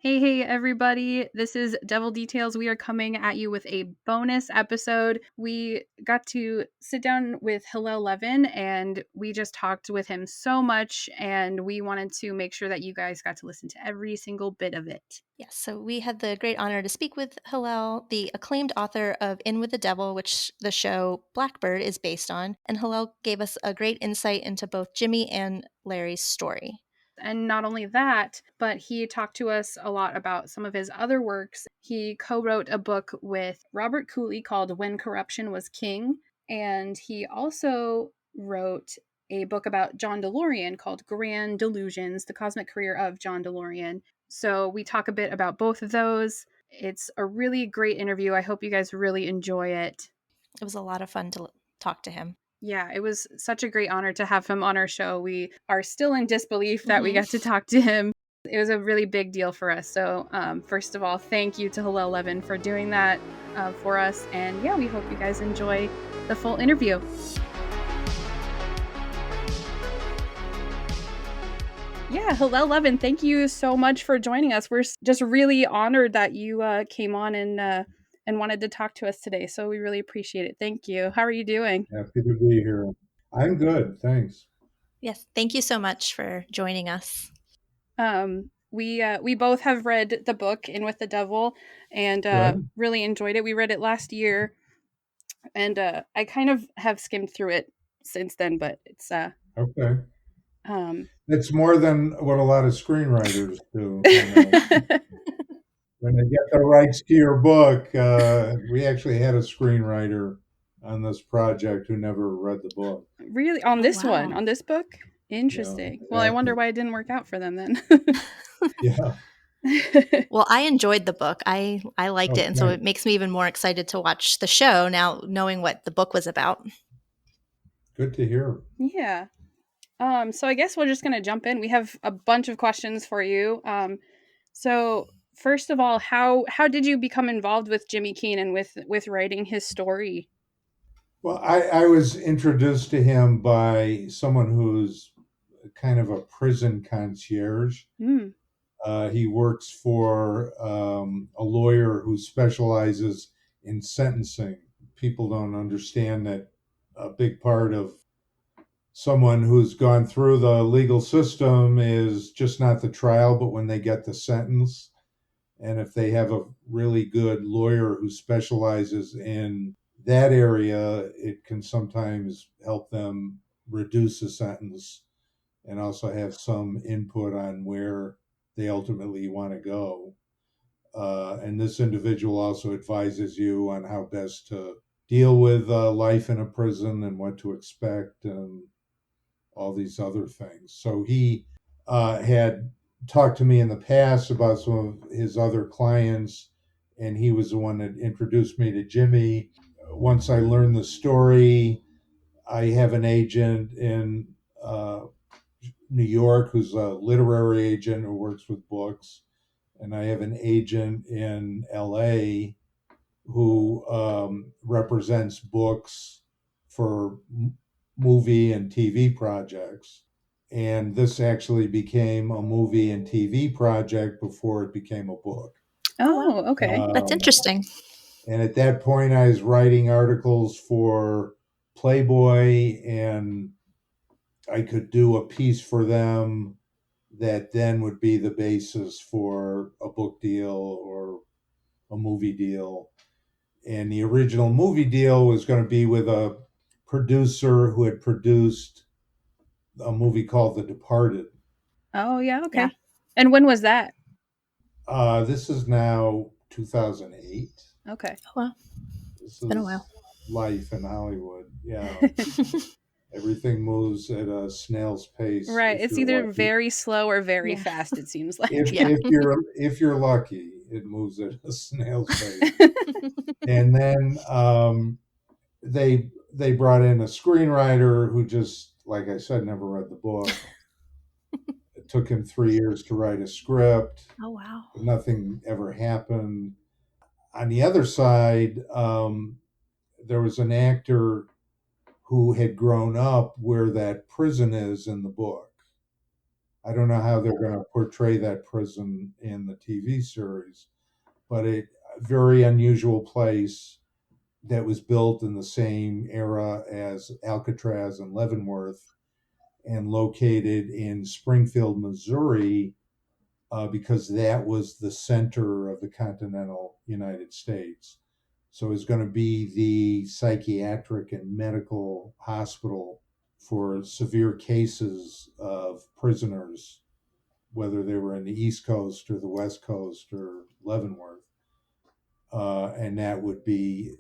Hey, everybody. This is Devil Details. We are coming at you with a bonus episode. We got to sit down with Hillel Levin and we just talked with him so much. And we wanted to make sure that you guys got to listen to every single bit of it. Yes, so we had the great honor to speak with Hillel, the acclaimed author of In with the Devil, which the show Blackbird is based on. And Hillel gave us a great insight into both Jimmy and Larry's story. And not only that, but he talked to us a lot about some of his other works. He co-wrote a book with Robert Cooley called When Corruption Was King. And he also wrote a book about John DeLorean called Grand Delusions, the cosmic career of John DeLorean. So we talk a bit about both of those. It's a really great interview. I hope you guys really enjoy it. It was a lot of fun to talk to him. Yeah, it was such a great honor to have him on our show. We are still in disbelief that we got to talk to him. It was a really big deal for us. So, first of all, thank you to Hillel Levin for doing that for us. And yeah, we hope you guys enjoy the full interview. Yeah, Hillel Levin, thank you so much for joining us. We're just really honored that you came on and wanted to talk to us today. So we really appreciate it. Thank you. How are you doing? Happy to be here. I'm good, thanks. Yes, thank you so much for joining us. We both have read the book In with the Devil and really enjoyed it. We read it last year, and I kind of have skimmed through it since then, but it's okay. It's more than what a lot of screenwriters do. When they get the rights to your book, we actually had a screenwriter on this project who never read the book. Really? On this one? On this book? Interesting. Yeah, well, I wonder why it didn't work out for them then. Yeah. Well, I enjoyed the book. I liked it. And so it makes me even more excited to watch the show now, knowing what the book was about. Good to hear. Yeah. So I guess we're just going to jump in. We have a bunch of questions for you. So first of all, how did you become involved with Jimmy Keene and with writing his story? Well, I was introduced to him by someone who's kind of a prison concierge. He works for a lawyer who specializes in sentencing. People don't understand that a big part of someone who's gone through the legal system is just not the trial, but when they get the sentence. And if they have a really good lawyer who specializes in that area, it can sometimes help them reduce the sentence and also have some input on where they ultimately want to go. And this individual also advises you on how best to deal with life in a prison and what to expect and all these other things. So he had talked to me in the past about some of his other clients, and he was the one that introduced me to Jimmy. Once I learned the story, I have an agent in New York who's a literary agent who works with books, and I have an agent in LA who represents books for movie and TV projects. And this actually became a movie and TV project before it became a book. Oh, okay. That's interesting. And at that point, I was writing articles for Playboy, and I could do a piece for them that then would be the basis for a book deal or a movie deal. And the original movie deal was going to be with a producer who had produced a movie called The Departed. Oh, yeah, okay. Yeah. And when was that? This is now 2008. Okay. Wow. This it's been a while. Life in Hollywood. Yeah. Everything moves at a snail's pace. Right. It's either lucky. Very slow or very fast, it seems like. If you're lucky, it moves at a snail's pace. And then they brought in a screenwriter who just, like I said, never read the book. It took him 3 years to write a script. Oh, wow. Nothing ever happened. On the other side, there was an actor who had grown up where that prison is in the book. I don't know how they're going to portray that prison in the TV series, but a very unusual place that was built in the same era as Alcatraz and Leavenworth and located in Springfield, Missouri, because that was the center of the continental United States. So it's going to be the psychiatric and medical hospital for severe cases of prisoners, whether they were in the East Coast or the West Coast or Leavenworth. And that would be,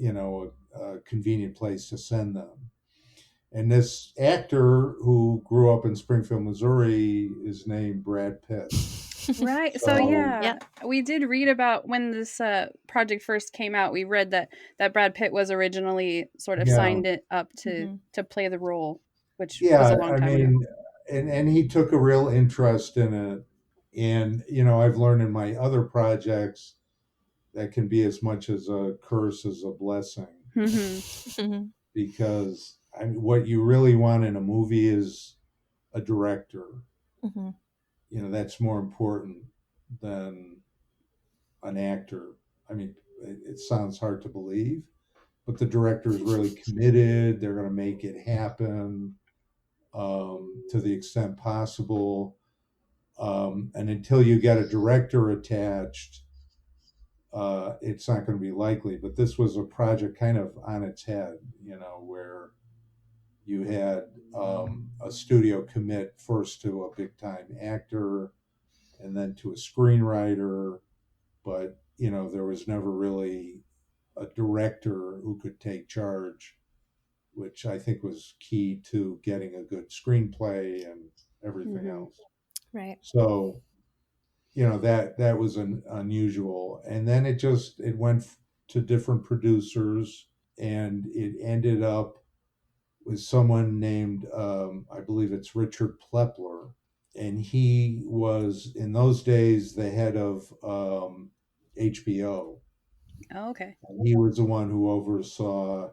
a convenient place to send them. And this actor who grew up in Springfield, Missouri, is named Brad Pitt. Right. So yeah, we did read about when this project first came out. We read that Brad Pitt was originally sort of signed it up to play the role, which was a long time ago. And he took a real interest in it. And I've learned in my other projects that can be as much as a curse as a blessing. Because what you really want in a movie is a director. That's more important than an actor. I mean, it sounds hard to believe, but the director is really committed. They're going to make it happen to the extent possible. And until you get a director attached, it's not going to be likely. But this was a project kind of on its head, where you had a studio commit first to a big time actor and then to a screenwriter, but there was never really a director who could take charge, which I think was key to getting a good screenplay and everything else. Right. So that was unusual, and then it went to different producers, and it ended up with someone named I believe it's Richard Plepler, and he was in those days the head of HBO. Oh, okay. And he was the one who oversaw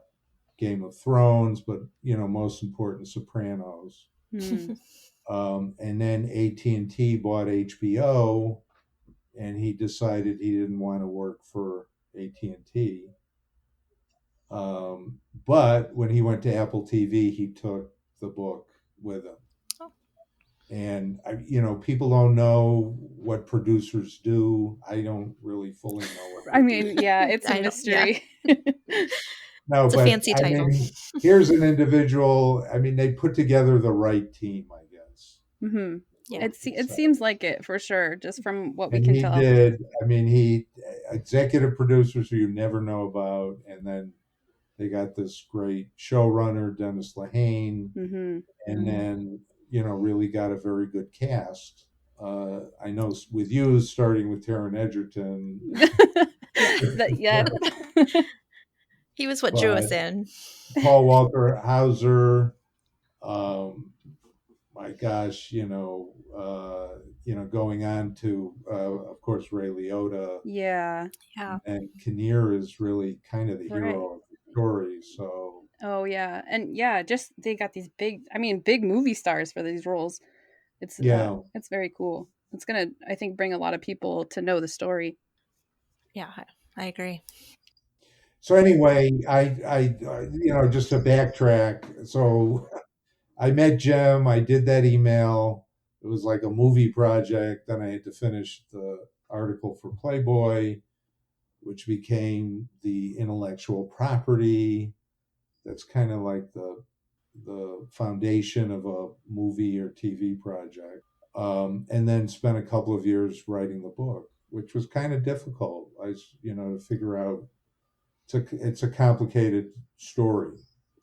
Game of Thrones, but most important, Sopranos. And then AT&T bought HBO, and he decided he didn't want to work for AT&T. But when he went to Apple TV, he took the book with him. And people don't know what producers do. I don't really fully know what. I mean, yeah, it's a mystery. No, it's a fancy title. Here's an individual. I mean, they put together the right team, I guess. Yeah, it seems like it for sure, just from what we And can he tell. did. I mean, he executive producers who you never know about, and then they got this great showrunner, Dennis Lehane, and then really got a very good cast. I know with you, starting with Taron Egerton. Yeah. He was what drew us in. Paul Walter Hauser. My gosh, going on to, of course, Ray Liotta. Yeah. And Kinnear is really kind of the hero of the story. So. Oh yeah, and yeah, just they got these big movie stars for these roles. It's very cool. It's gonna, I think, bring a lot of people to know the story. Yeah, I agree. So anyway, I just to backtrack. So I met Jim. I did that email. It was like a movie project. Then I had to finish the article for Playboy, which became the intellectual property. That's kind of like the foundation of a movie or TV project. And then spent a couple of years writing the book, which was kind of difficult. To figure out. It's a complicated story.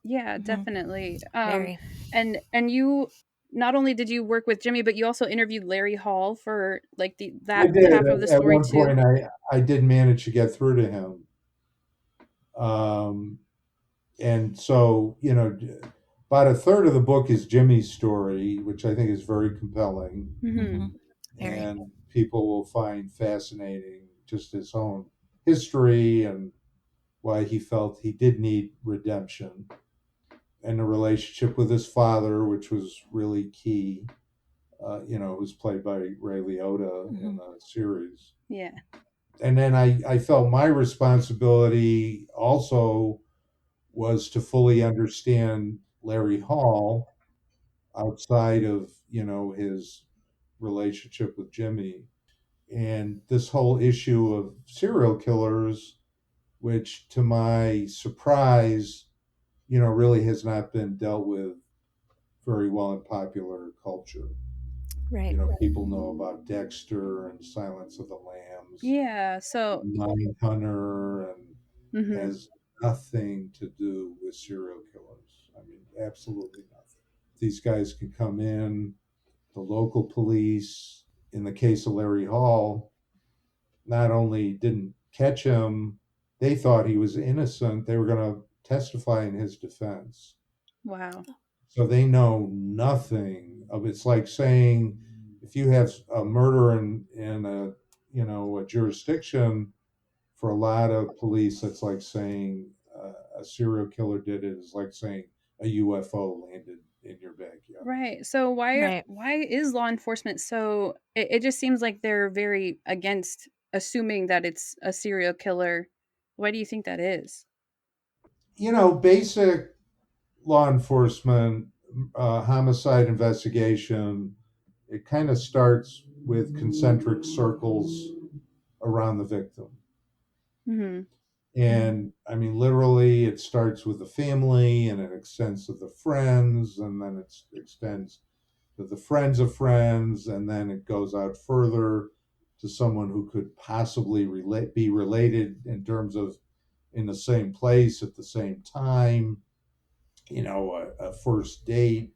Yeah, definitely. And you, not only did you work with Jimmy, but you also interviewed Larry Hall for like that half of the story too. At one point, I did manage to get through to him. And so, about a third of the book is Jimmy's story, which I think is very compelling. And people will find fascinating just his own history and why he felt he did need redemption, and the relationship with his father, which was really key. It was played by Ray Liotta in the series. Yeah. And then I felt my responsibility also was to fully understand Larry Hall outside of, his relationship with Jimmy. And this whole issue of serial killers, which to my surprise, really has not been dealt with very well in popular culture. Right. People know about Dexter and Silence of the Lambs, Yeah. So, Mindhunter, and mhm. has nothing to do with serial killers. I mean, absolutely nothing. These guys can come in, the local police, in the case of Larry Hall, not only didn't catch him, they thought he was innocent. They were going to testify in his defense. Wow. So they know nothing of it's like saying if you have a murder in a jurisdiction, for a lot of police, that's like saying a serial killer did it. Is like saying a UFO landed in your backyard. Right. So Right. why is law enforcement so it just seems like they're very against assuming that it's a serial killer. Why do you think that is? Basic law enforcement, homicide investigation, it kind of starts with concentric circles around the victim. Mhm. And I mean, literally, it starts with the family and it extends to the friends, and then it extends to the friends of friends, and then it goes out further to someone who could possibly be related in terms of in the same place at the same time, a first date,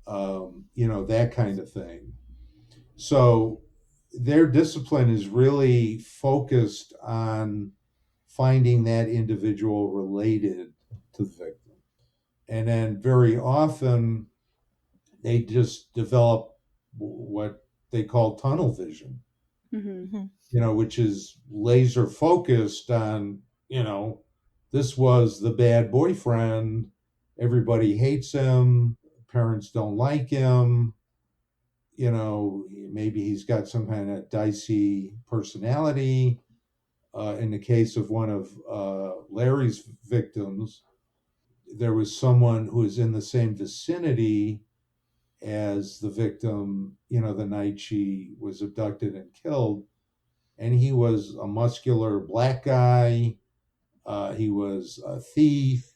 that kind of thing. So their discipline is really focused on finding that individual related to the victim. And then very often they just develop what they call tunnel vision, Mhm. which is laser focused on, you know, this was the bad boyfriend. Everybody hates him. Parents don't like him. Maybe he's got some kind of dicey personality. In the case of one of Larry's victims, there was someone who was in the same vicinity as the victim, the night she was abducted and killed. And he was a muscular black guy. He was a thief.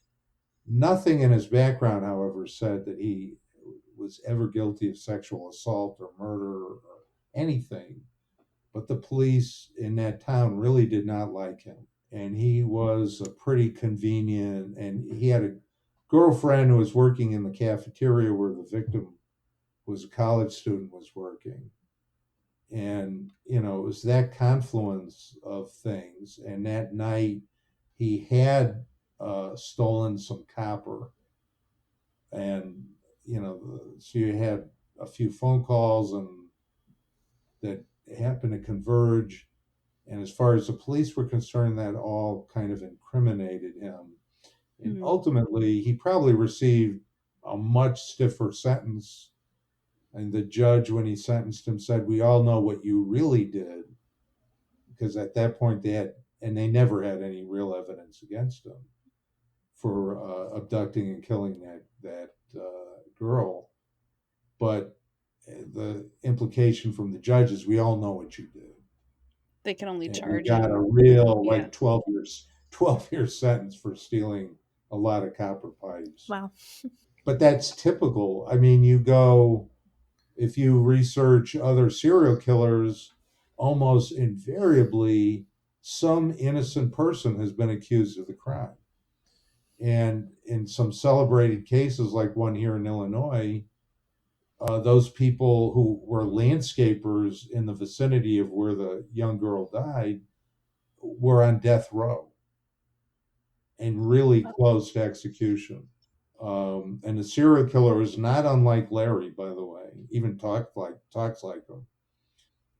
Nothing in his background, however, said that he was ever guilty of sexual assault or murder or anything. But the police in that town really did not like him. And he was a pretty convenient, and he had a girlfriend who was working in the cafeteria where the victim was a college student was working. And it was that confluence of things. And that night he had stolen some copper. And so you had a few phone calls and that happened to converge. And as far as the police were concerned, that all kind of incriminated him. And Mhm. ultimately, he probably received a much stiffer sentence. And the judge, when he sentenced him, said, "We all know what you really did." Because at that point, they never had any real evidence against him for abducting and killing that girl. But the implication from the judge is, we all know what you did. They can only And you charge got a him. real Yeah. like 12-year sentence for stealing a lot of copper pipes. Wow. But that's typical. I mean, if you research other serial killers, almost invariably some innocent person has been accused of the crime. And in some celebrated cases, like one here in Illinois, those people who were landscapers in the vicinity of where the young girl died were on death row and really close to execution. And the serial killer is not unlike Larry, by the way. Even talks like him.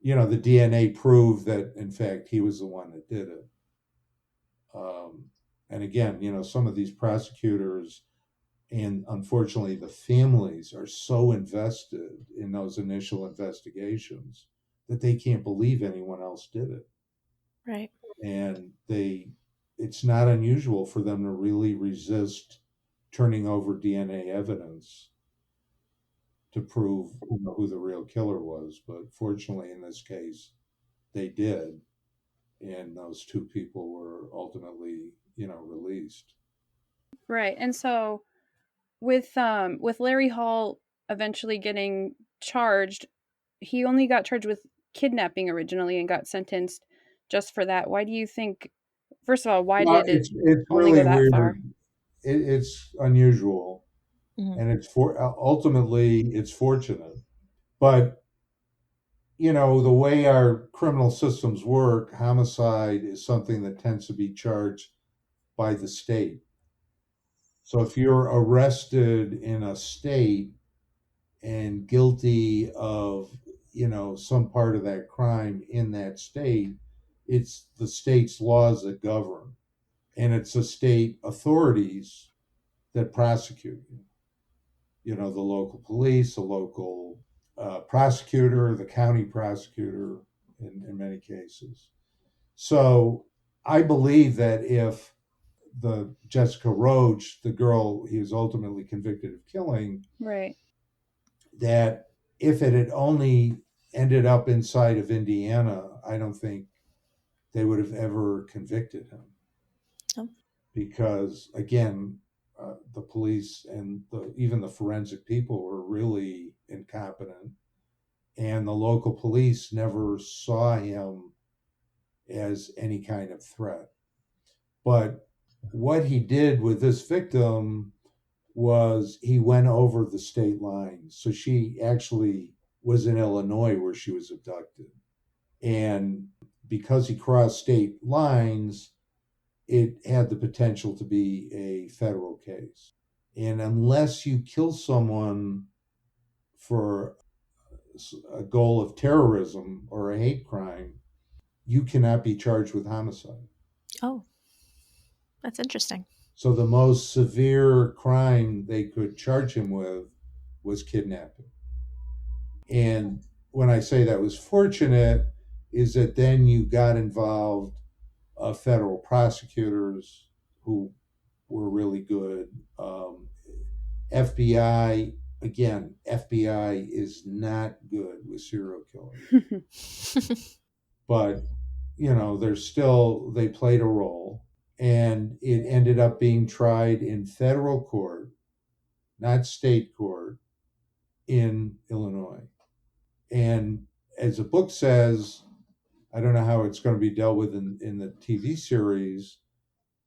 The DNA proved that in fact he was the one that did it. Um, and again, some of these prosecutors And unfortunately, the families are so invested in those initial investigations that they can't believe anyone else did it. Right. And it's not unusual for them to really resist turning over DNA evidence to prove who the real killer was. But fortunately, in this case, they did. And those two people were ultimately, released. Right. And so with Larry Hall eventually getting charged, he only got charged with kidnapping originally and got sentenced just for that. Why do you think, first of all, why Well, did it it's only go really that far? weird. It's unusual, Mhm. and ultimately it's fortunate. But the way our criminal systems work, homicide is something that tends to be charged by the state. So if you're arrested in a state and guilty of, some part of that crime in that state, it's the state's laws that govern, and it's the state authorities that prosecute you. The local police, the local prosecutor, the county prosecutor, in many cases. So I believe that if the Jessica Roach, the girl he was ultimately convicted of killing, Right. that if it had only ended up inside of Indiana, I don't think they would have ever convicted him. Oh. Because again, the police and even the forensic people were really incompetent, and the local police never saw him as any kind of threat. But what he did with this victim was he went over the state lines. So she actually was in Illinois where she was abducted. And because he crossed state lines, it had the potential to be a federal case. And unless you kill someone for a goal of terrorism or a hate crime, you cannot be charged with homicide. Oh, that's interesting. So the most severe crime they could charge him with was kidnapping. And when I say that was fortunate, is that then you got involved federal prosecutors who were really good. FBI, again, FBI is not good with serial killers, but they played a role, and it ended up being tried in federal court, not state court, in Illinois. And as the book says, I don't know how it's going to be dealt with in the TV series.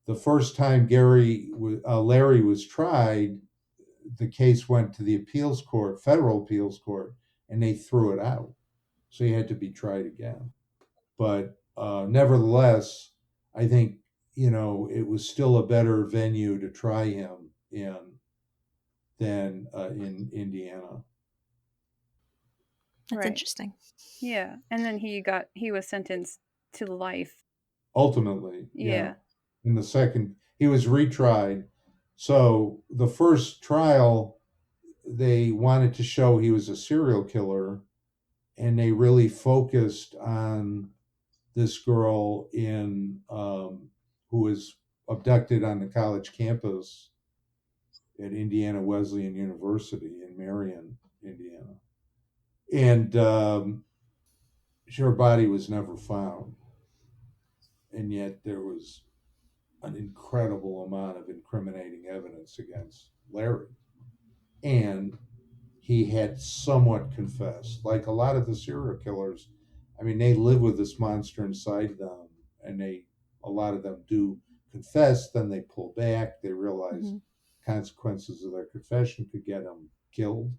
The first time Larry was tried, the case went to the appeals court, federal appeals court, and they threw it out. So he had to be tried again. But nevertheless, I think, it was still a better venue to try him in than in Indiana. That's Right. interesting. Yeah. And then he was sentenced to life. Ultimately, Yeah. In the second, he was retried. So the first trial, they wanted to show he was a serial killer, and they really focused on this girl who was abducted on the college campus at Indiana Wesleyan University in Marion, Indiana. And her body was never found. And yet there was an incredible amount of incriminating evidence against Larry. And he had somewhat confessed. Like a lot of the serial killers, I mean, they live with this monster inside them, and a lot of them do confess, then they pull back, they realize consequences of their confession could get them killed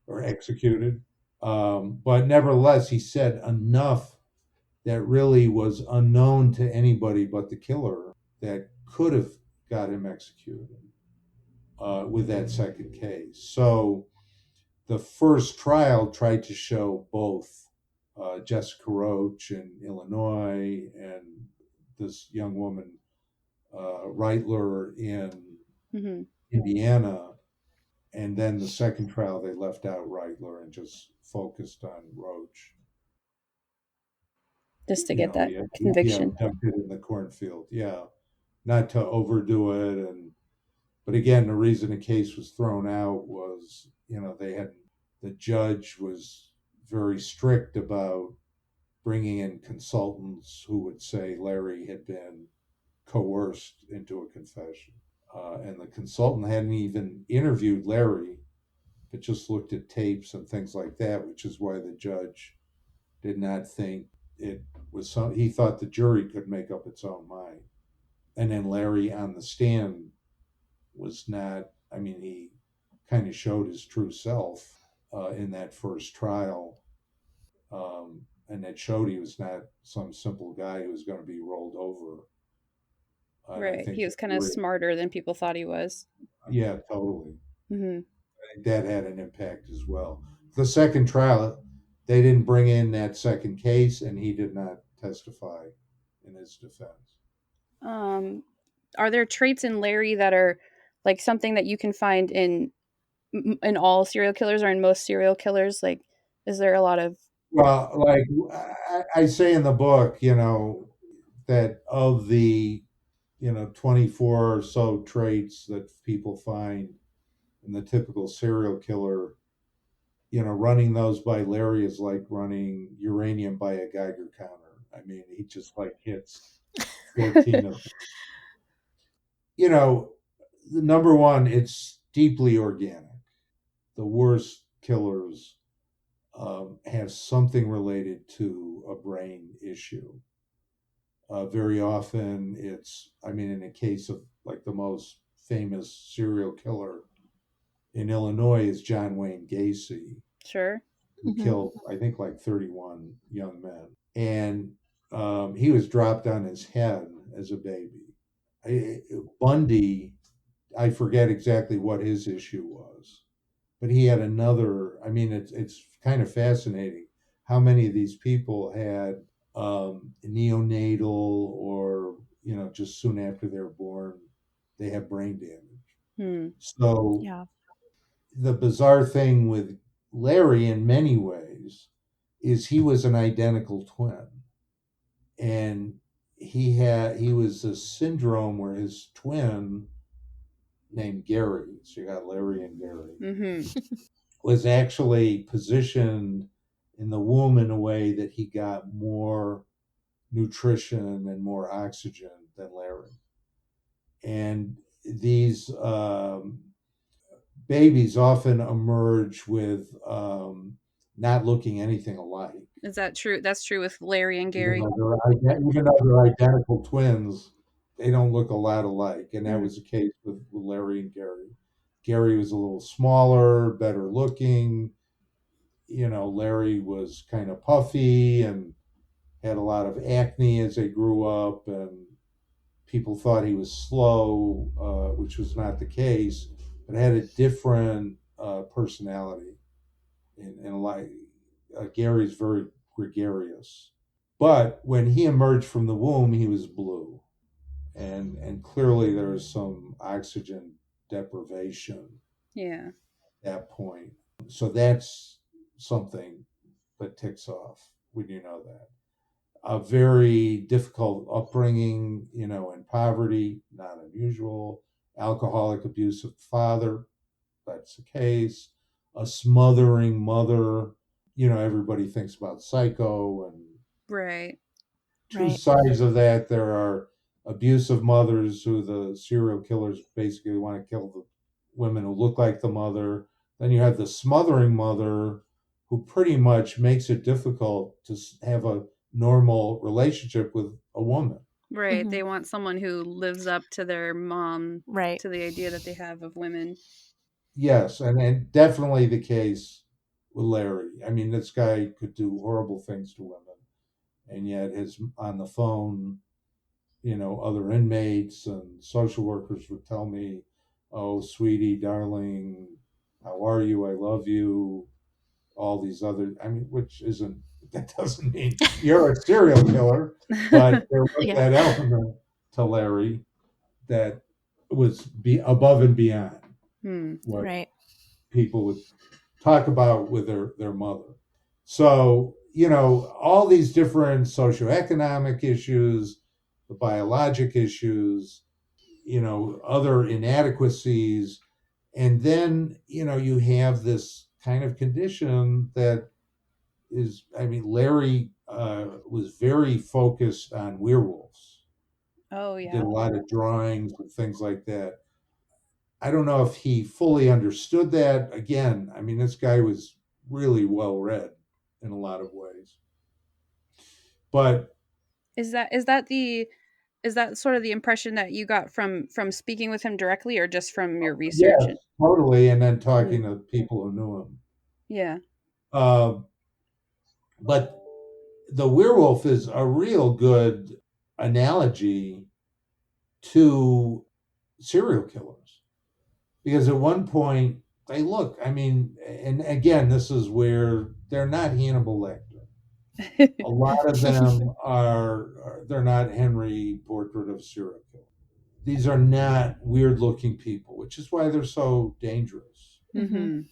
or executed. But nevertheless, he said enough that really was unknown to anybody but the killer that could have got him executed with that second case. So the first trial tried to show both Jessica Roach in Illinois and this young woman, Reitler, in Indiana. And then the second trial, they left out Reitler and just focused on Roach. Just to get that Yeah, conviction. abducted in the cornfield. Yeah, not to overdo it. But again, the reason the case was thrown out was, the judge was very strict about bringing in consultants who would say Larry had been coerced into a confession. And the consultant hadn't even interviewed Larry, but just looked at tapes and things like that, which is why the judge did not think it was he thought the jury could make up its own mind. And then Larry on the stand was not, he kind of showed his true self in that first trial. And that showed he was not some simple guy who was going to be rolled over. And I Right. think He was kind of smarter than people thought he was. Yeah, totally. Mm-hmm. I think that had an impact as well. The second trial, they didn't bring in that second case, and he did not testify in his defense. Are there traits in Larry that are like something that you can find in all serial killers or in most serial killers? Like, is there a lot of... Well, like I say in the book, that of the 24 or so traits that people find in the typical serial killer, running those by Larry is like running uranium by a Geiger counter. He just like hits 14 of them. Number one, it's deeply organic. The worst killers have something related to a brain issue. Very often it's, in a case of like the most famous serial killer in Illinois is John Wayne Gacy. Sure. Who killed, I think, like 31 young men. And he was dropped on his head as a baby. Bundy, I forget exactly what his issue was, but he had another. It's kind of fascinating how many of these people had neonatal or, just soon after they're born, they have brain damage. So Yeah. the bizarre thing with Larry in many ways is he was an identical twin. And he was a syndrome where his twin named Gary, so you got Larry and Gary, was actually positioned in the womb in a way that he got more nutrition and more oxygen than Larry. And these babies often emerge with not looking anything alike. Is that true? That's true with Larry and Gary. Even though they're identical twins, they don't look a lot alike. And that was the case with Larry and Gary. Gary was a little smaller, better looking. Larry was kind of puffy and had a lot of acne as they grew up, and people thought he was slow, which was not the case, but had a different personality. And like Gary's very gregarious. But when he emerged from the womb, he was blue. And clearly there was some oxygen deprivation. Yeah. At that point. So that's something that ticks off when you know that. A very difficult upbringing, in poverty, not unusual. Alcoholic, abusive father, that's the case. A smothering mother, everybody thinks about Psycho, and right. Two sides of that. There are abusive mothers who the serial killers basically want to kill the women who look like the mother. Then you have the smothering mother who pretty much makes it difficult to have a normal relationship with a woman. Right. They want someone who lives up to their mom, right, to the idea that they have of women. Yes, and definitely the case with Larry. This guy could do horrible things to women, and yet his on the phone, other inmates and social workers would tell me, "Oh, sweetie, darling, how are you? I love you." All these other, which isn't, that doesn't mean you're a serial killer, but there was that element to Larry that was above and beyond what Right. people would talk about with their mother. So, all these different socioeconomic issues, the biologic issues, other inadequacies. And then, you have this kind of condition that is, Larry was very focused on werewolves. Oh, Did yeah. a lot of drawings and things like that. I don't know if he fully understood that. Again, this guy was really well read in a lot of ways. But is that sort of the impression that you got from speaking with him directly, or just from your research? yes, totally. And then talking to people who knew him. Yeah. But the werewolf is a real good analogy to serial killers, because at one point they look, and again, this is where they're not Hannibal Lecter. A lot of them they're not Henry Portrait of a Serial Killer. These are not weird looking people, which is why they're so dangerous. Mm-hmm.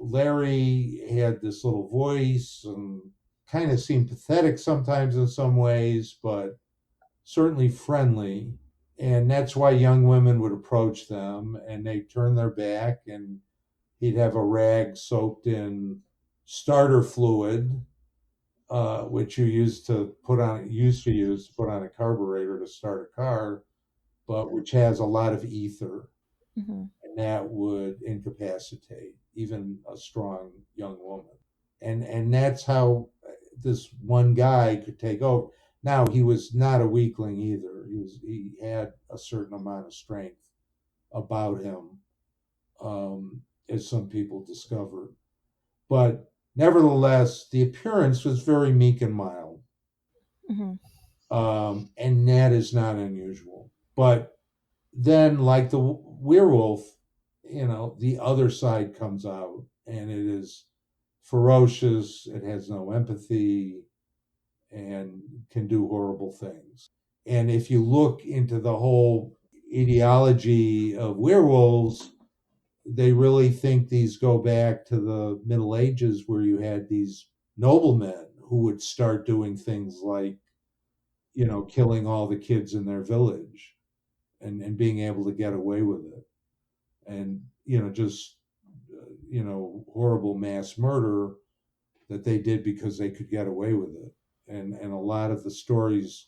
Larry had this little voice and kind of seemed pathetic sometimes in some ways, but certainly friendly. And that's why young women would approach them and they'd turn their back, and he'd have a rag soaked in starter fluid, which you used to put on a carburetor to start a car, but which has a lot of ether, and that would incapacitate even a strong young woman. And that's how this one guy could take over. Now, he was not a weakling either. He had a certain amount of strength about him, as some people discovered. But nevertheless, the appearance was very meek and mild. And that is not unusual. But then, like the werewolf, the other side comes out, and it is ferocious, it has no empathy, and can do horrible things. And if you look into the whole ideology of werewolves, they really think these go back to the Middle Ages, where you had these noblemen who would start doing things like, killing all the kids in their village, and being able to get away with it. And, just, horrible mass murder that they did because they could get away with it. And a lot of the stories,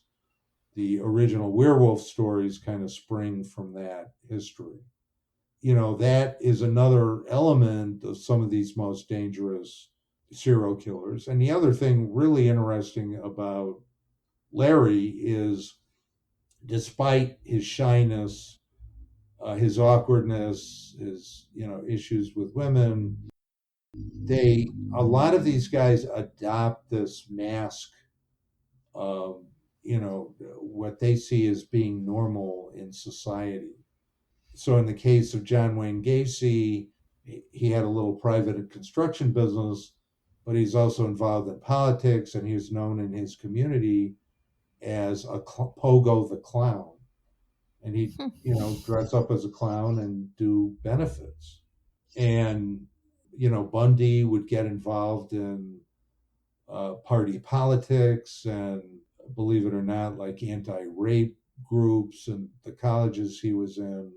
the original werewolf stories, kind of spring from that history. That is another element of some of these most dangerous serial killers. And the other thing really interesting about Larry is, despite his shyness, his awkwardness, his issues with women, a lot of these guys adopt this mask of what they see as being normal in society. So in the case of John Wayne Gacy, he had a little private construction business, but he's also involved in politics, and he was known in his community as a Pogo the Clown. And he'd, dress up as a clown and do benefits. And, Bundy would get involved in party politics, and, believe it or not, like anti-rape groups and the colleges he was in.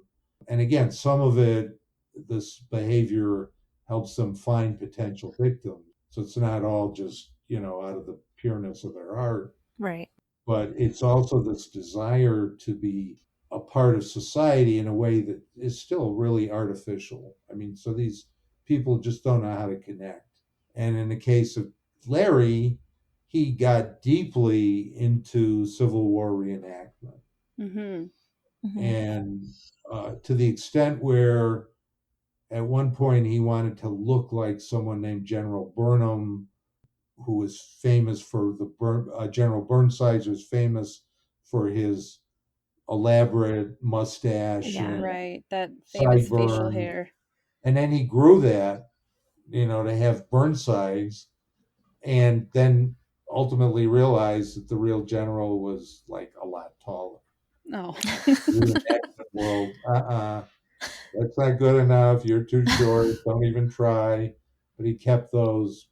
And again, some of it, this behavior helps them find potential victims. So it's not all just, out of the pureness of their heart. Right. But it's also this desire to be a part of society in a way that is still really artificial. So these people just don't know how to connect. And in the case of Larry, he got deeply into Civil War reenactment. And to the extent where at one point he wanted to look like someone named General Burnham, who was famous for General Burnside was famous for his elaborate mustache. Yeah, and right. That famous facial sideburns. hair. And then he grew that, to have Burnsides, and then ultimately realized that the real general was like a lot taller. Oh. world. That's not good enough. You're too short. Don't even try. But he kept those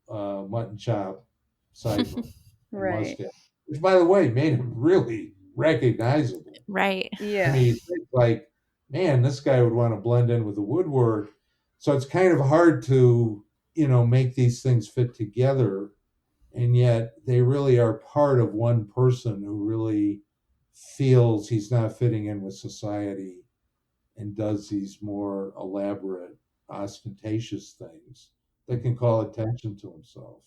mutton chop sideburns and Right. mustache, which, by the way, made him really recognizable. Right. I Yeah. mean, it's like, man, this guy would want to blend in with the woodwork. So it's kind of hard to, make these things fit together. And yet they really are part of one person who really feels he's not fitting in with society and does these more elaborate, ostentatious things that can call attention to himself.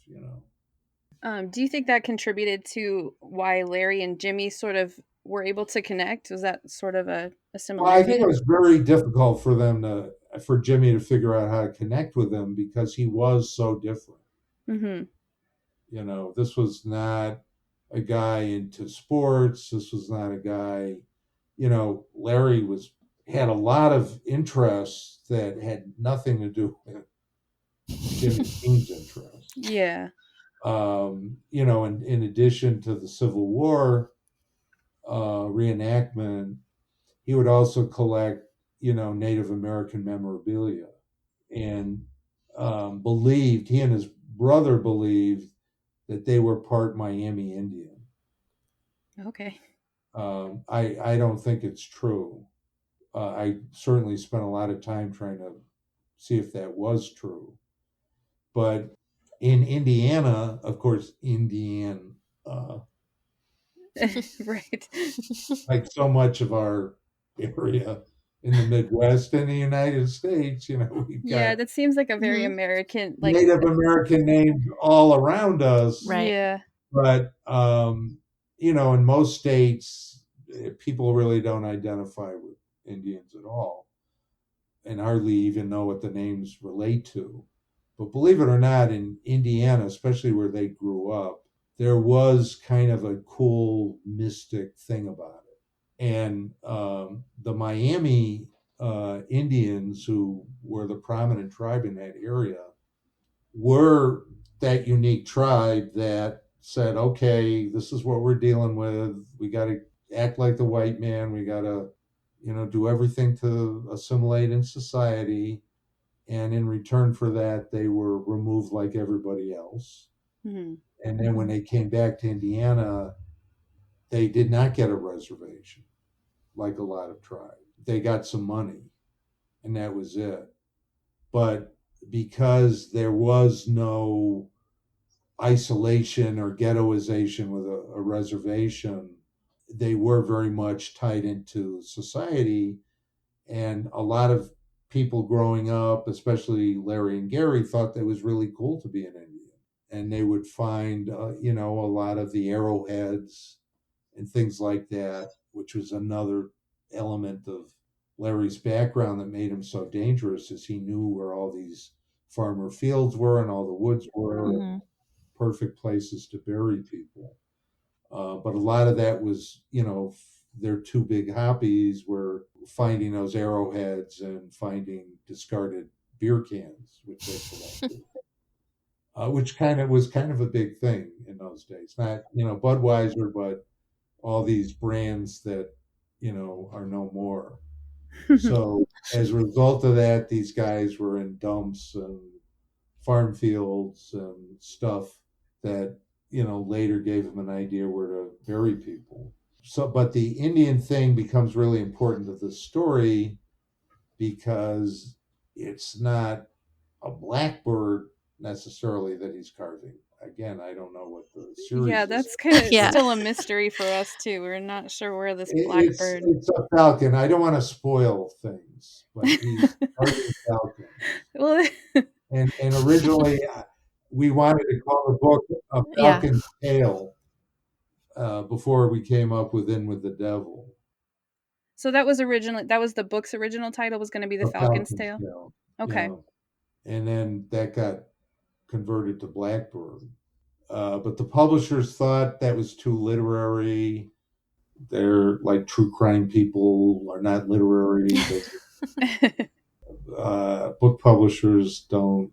Do you think that contributed to why Larry and Jimmy sort of were able to connect? Was that sort of a Well, I think similarity? it was very difficult for Jimmy to figure out how to connect with him because he was so different. Mm-hmm. This was not a guy into sports. This was not a guy, Larry had a lot of interests that had nothing to do with Jimmy Keene's interests. Yeah. In addition to the Civil War reenactment, he would also collect, Native American memorabilia, and he and his brother believed that they were part Miami Indian. Okay. I don't think it's true. I certainly spent a lot of time trying to see if that was true. But in Indiana, of course, Right. like so much of our area in the Midwest and the United States, we've Yeah, got that seems like a very Mhm. American, like, Native American names all around us. Right. yeah. But, in most states, people really don't identify with Indians at all and hardly even know what the names relate to. But believe it or not, in Indiana, especially where they grew up, there was kind of a cool mystic thing about it. And the Miami Indians, who were the prominent tribe in that area, were that unique tribe that said, okay, this is what we're dealing with. We got to act like the white man. We got to, do everything to assimilate in society. And in return for that, they were removed like everybody else. Mm-hmm. And then when they came back to Indiana, they did not get a reservation like a lot of tribes. They got some money, and that was it. But because there was no isolation or ghettoization with a reservation, they were very much tied into society. And a lot of people growing up, especially Larry and Gary, thought that it was really cool to be an Indian. And they would find, a lot of the arrowheads and things like that, which was another element of Larry's background that made him so dangerous, is he knew where all these farmer fields were and all the woods were, Mhm. perfect places to bury people. But a lot of that was, their two big hobbies were finding those arrowheads and finding discarded beer cans, which they collected. Which was kind of a big thing in those days. Not, Budweiser, but all these brands that, are no more. So as a result of that, these guys were in dumps and farm fields and stuff that, later gave him an idea where to bury people. So, but the Indian thing becomes really important to the story because it's not a blackbird necessarily that he's carving. Again, I don't know what the Yeah, series is. that's kind of Yeah. still a mystery for us too. We're not sure where this It's blackbird. it's a falcon. I don't want to spoil things, but he's carving falcon. Well, And originally, we wanted to call the book A Yeah. Falcon's Tale before we came up with In with the Devil. so that was the book's original title was going to be The A Falcon's Falcon's Tale. Tale. Okay. Yeah. And then that got converted to Blackbird. But the publishers thought that was too literary. They're like true crime people are not literary. Book publishers don't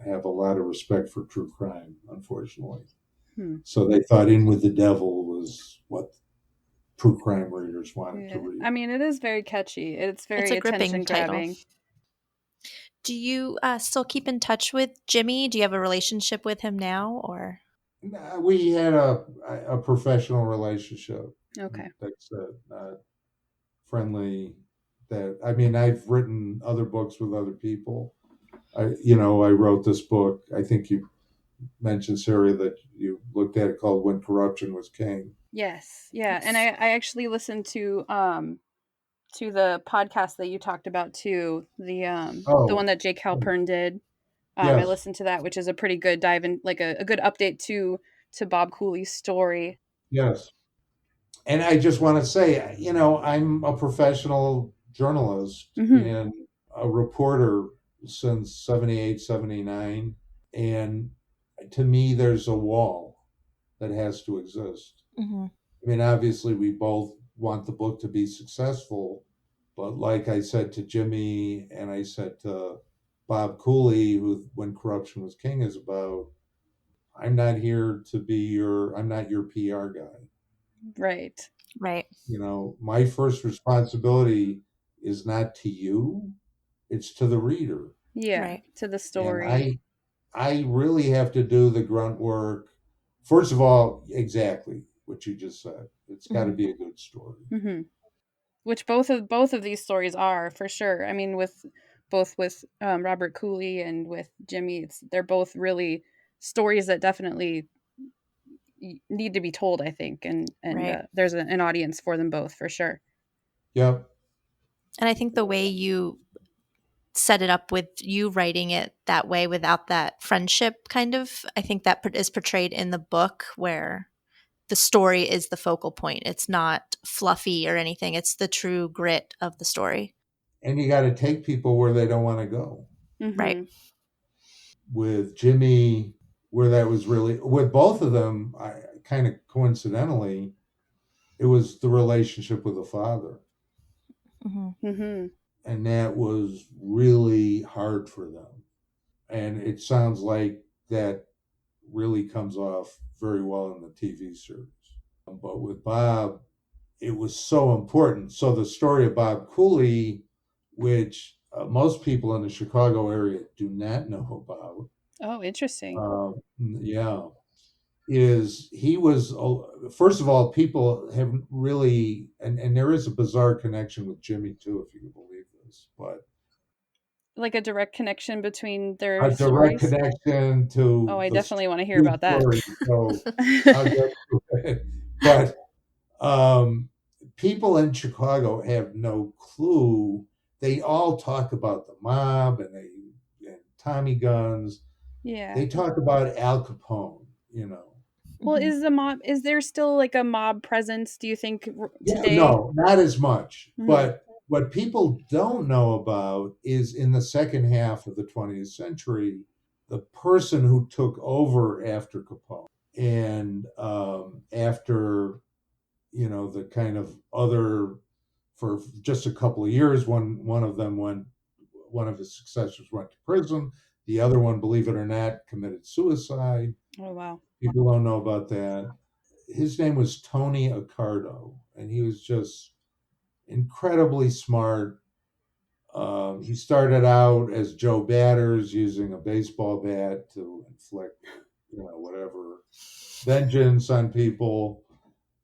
have a lot of respect for true crime, unfortunately. So they thought In with the Devil was what true crime readers wanted to read. I mean, it is very catchy. It's very a gripping attention grabbing. Do you still keep in touch with Jimmy? Do you have a relationship with him now, or? We had a professional relationship. Okay. That's friendly. That I mean, I've written other books with other people. I wrote this book. I think you mentioned, Sarah, that you looked at it, called "When Corruption Was King." Yes, yeah, and I actually listened to the podcast that you talked about too, the one that Jake Halpern did. I Yes. listened to that, which is a pretty good dive in, like a good update to Bob Cooley's story. Yes. And I just want to say, I'm a professional journalist and a reporter since 78, 79. And to me, there's a wall that has to exist. I mean, obviously, we both want the book to be successful. But like I said to Jimmy and I said to Bob Cooley, who When Corruption Was King is about, I'm not here to be I'm not your PR guy. Right. My first responsibility is not to you, it's to the reader. Yeah, to the story. And I really have to do the grunt work. First of all, exactly what you just said. It's got to be a good story. Which both of these stories are, for sure. I mean, with Robert Cooley and with Jimmy, they're both really stories that definitely need to be told, I think, and there's an audience for them both, for sure. Yep. And I think the way you set it up with you writing it that way without that friendship I think that is portrayed in the book, where the story is the focal point. It's not fluffy or anything. It's the true grit of the story. And you got to take people where they don't want to go. Right. With Jimmy, where that was really, with both of them, I kind of coincidentally, it was the relationship with the father. And that was really hard for them. And it sounds like that really comes off very well in the TV series. But with Bob, it was so important. So the story of Bob Cooley, which most people in the Chicago area do not know about. Oh, interesting. Yeah. Is he was, first of all, people have really, and there is a bizarre connection with Jimmy too, if you can believe this, but like a direct connection between their a stories? direct connection to. Oh, I definitely want to hear about that. So I'll get to it. But people in Chicago have no clue. They all talk about the mob and Tommy guns. Yeah. They talk about Al Capone, Well, is there still like a mob presence, do you think, today? No, not as much. But what people don't know about is in the second half of the 20th century, the person who took over after Capone and after, the kind of other, for just a couple of years, one of his successors went to prison. The other one, believe it or not, committed suicide. Oh, wow. People don't know about that. His name was Tony Accardo, and he was just incredibly smart. He started out as Joe Batters, using a baseball bat to inflict, whatever vengeance on people.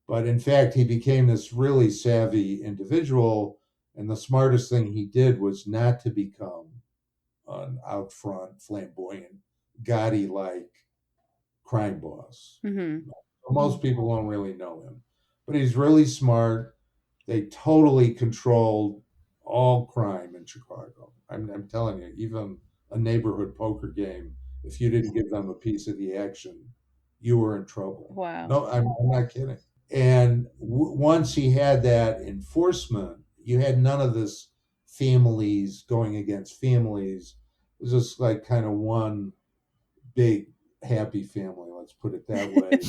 But in fact, he became this really savvy individual. And the smartest thing he did was not to become an out front, flamboyant, gaudy-like crime boss. Most people don't really know him, but he's really smart. They totally controlled all crime in Chicago. I'm telling you, even a neighborhood poker game, if you didn't give them a piece of the action, you were in trouble. Wow. No, I'm not kidding. And once he had that enforcement, you had none of this families going against families. It was just like kind of one big happy family, let's put it that way.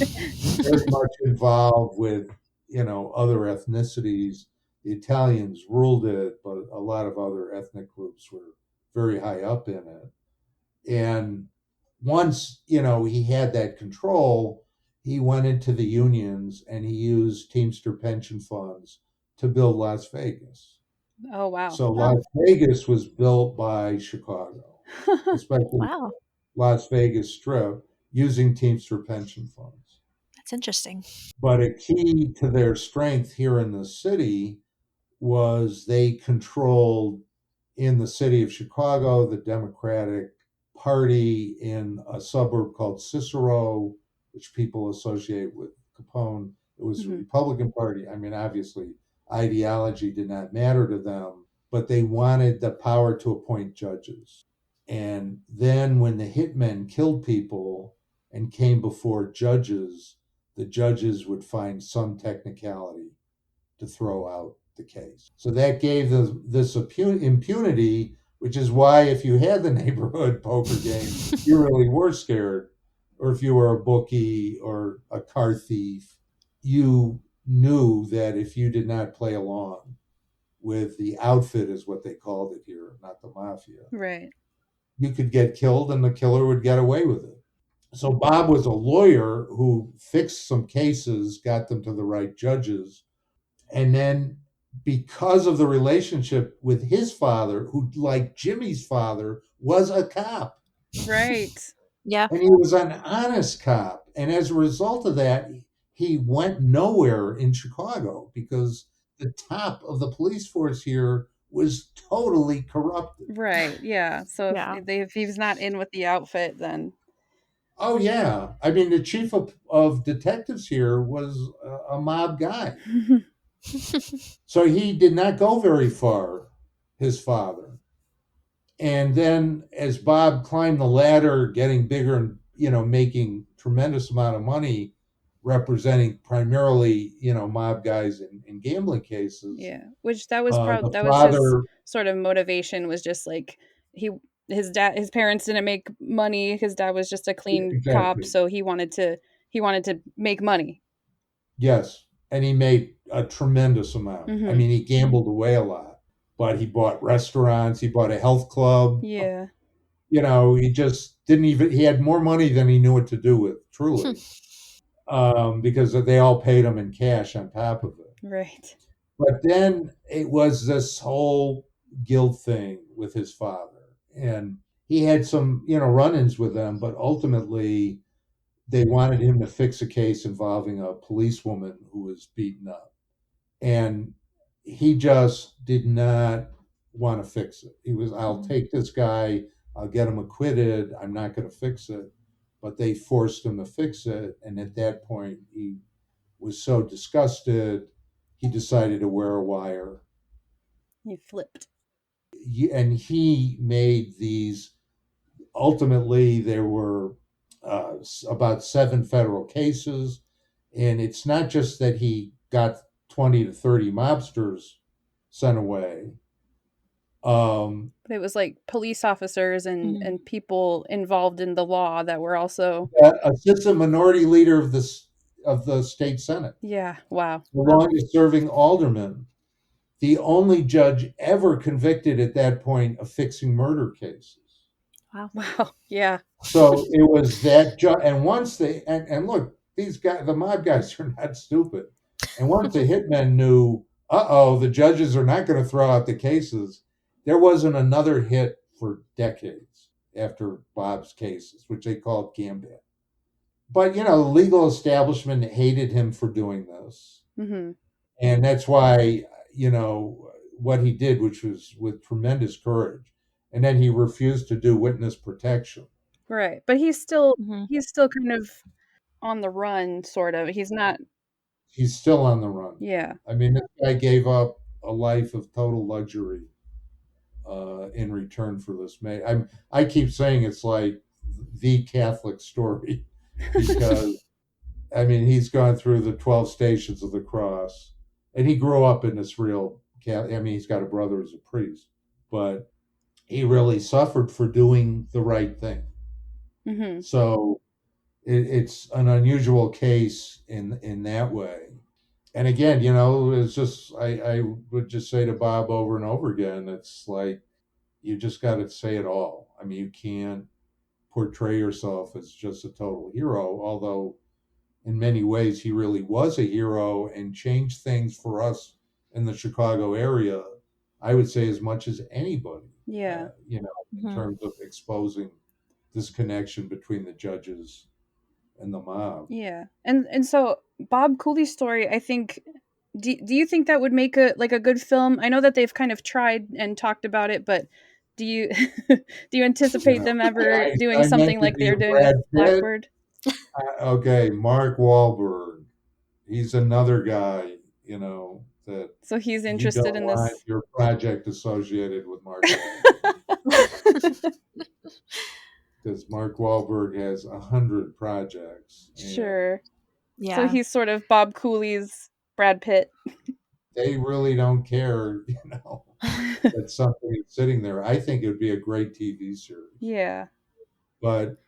Very much involved with, other ethnicities. The Italians ruled it, but a lot of other ethnic groups were very high up in it. And once, he had that control, he went into the unions and he used use Teamster pension funds to build Las Vegas. Oh, wow. So Las Vegas was built by Chicago, especially Wow. Las Vegas Strip, using Teamster pension funds. That's interesting. But a key to their strength here in the city was they controlled, in the city of Chicago, the Democratic Party in a suburb called Cicero, which people associate with Capone. It was the Republican Party. I mean, obviously, ideology did not matter to them, but they wanted the power to appoint judges. And then when the hitmen killed people and came before judges, the judges would find some technicality to throw out the case. So that gave this impunity, which is why if you had the neighborhood poker game, you really were scared. Or if you were a bookie or a car thief, you knew that if you did not play along with the outfit, is what they called it here, not the mafia, right, you could get killed and the killer would get away with it. So Bob was a lawyer who fixed some cases, got them to the right judges. And then because of the relationship with his father, who, like Jimmy's father, was a cop. right. Yeah. And he was an honest cop. And as a result of that, he went nowhere in Chicago because the top of the police force here was totally corrupted. Right, yeah. So Yeah. if he's not in with the outfit, then Oh, yeah. I mean, the chief of detectives here was a mob guy. So he did not go very far, his father. And then as Bob climbed the ladder, getting bigger and, making tremendous amount of money, representing primarily, mob guys in gambling cases. yeah, which that was The that was his father, sort of motivation, was just like his parents didn't make money. His dad was just a clean cop, exactly. so he wanted to make money. Yes. And he made a tremendous amount. I mean, he gambled away a lot, but he bought restaurants, he bought a health club. Yeah. He just he had more money than he knew what to do with, truly. Because they all paid him in cash on top of it. Right. But then it was this whole guilt thing with his father. And he had some, run-ins with them, but ultimately they wanted him to fix a case involving a policewoman who was beaten up. And he just did not want to fix it. He was, I'll take this guy, I'll get him acquitted, I'm not going to fix it. But they forced him to fix it. And at that point, he was so disgusted, he decided to wear a wire. He flipped. And he made these, ultimately, there were about 7 federal cases. And it's not just that he got 20 to 30 mobsters sent away. But it was like police officers and people involved in the law that were also Assistant minority leader of the state senate. Yeah, wow. The longest serving alderman. The only judge ever convicted at that point of fixing murder cases. Wow. Yeah. So it was that judge. And once and look, these guys, the mob guys, are not stupid. And once the hitmen knew, the judges are not going to throw out the cases, there wasn't another hit for decades after Bob's cases, which they called Gambit. But, the legal establishment hated him for doing this. And that's why, what he did, which was with tremendous courage. And then he refused to do witness protection. Right. But he's still kind of on the run, sort of. He's still on the run. Yeah. I mean, this guy gave up a life of total luxury in return for this. I keep saying it's like the Catholic story because, I mean, he's gone through the 12 stations of the cross, and he grew up in this real Catholic. I mean, he's got a brother who's a priest, but he really suffered for doing the right thing. So it's an unusual case in that way. And again, it's just, I would just say to Bob over and over again, it's like, you just got to say it all. I mean, you can't portray yourself as just a total hero, although in many ways, he really was a hero and changed things for us in the Chicago area, I would say, as much as anybody. Yeah. In terms of exposing this connection between the judges and the mob. Yeah. And so Bob Cooley's story, I think, do you think that would make a good film? I know that they've kind of tried and talked about it, but do you do you anticipate them ever doing I something like they're doing with Blackbird? Okay, Mark Wahlberg. He's another guy, that so he's you interested don't in want this. your project associated with Mark Wahlberg. Because Mark Wahlberg has 100 projects. Sure. Yeah. So he's sort of Bob Cooley's Brad Pitt. They really don't care, that something is sitting there. I think it would be a great TV series. Yeah. But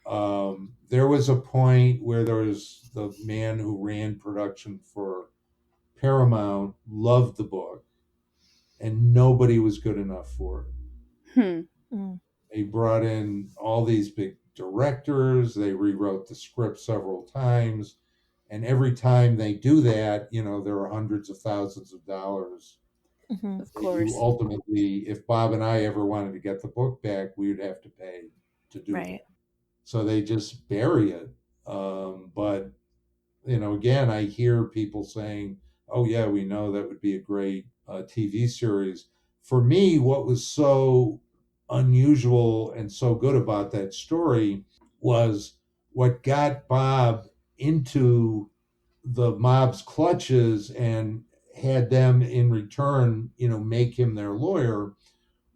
there was a point where there was the man who ran production for Paramount, loved the book, and nobody was good enough for it. They brought in all these big directors. They rewrote the script several times. And every time they do that, there are hundreds of thousands of dollars. Of course. You ultimately, if Bob and I ever wanted to get the book back, we would have to pay to do it. So they just bury it. But, again, I hear people saying, oh, yeah, we know that would be a great TV series. For me, what was so unusual and so good about that story was what got Bob into the mob's clutches and had them in return, make him their lawyer,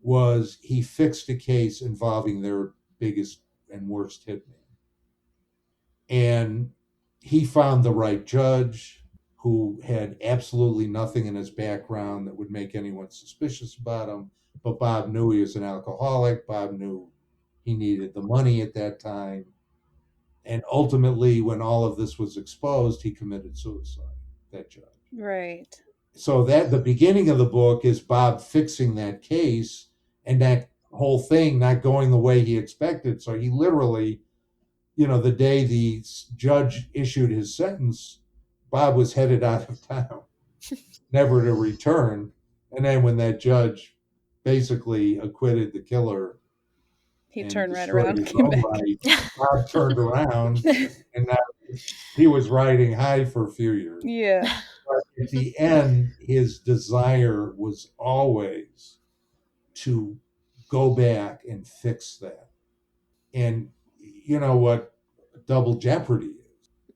was he fixed a case involving their biggest and worst hitman. And he found the right judge who had absolutely nothing in his background that would make anyone suspicious about him. But Bob knew he was an alcoholic. Bob knew he needed the money at that time. And ultimately, when all of this was exposed, he committed suicide, that judge. Right. So that the beginning of the book is Bob fixing that case and that whole thing not going the way he expected. So he literally, the day the judge issued his sentence, Bob was headed out of town, never to return. And then when that judge basically acquitted the killer, he turned right around and came back. Bob turned around, and now he was riding high for a few years. Yeah. But at the end, his desire was always to go back and fix that. And you know what double jeopardy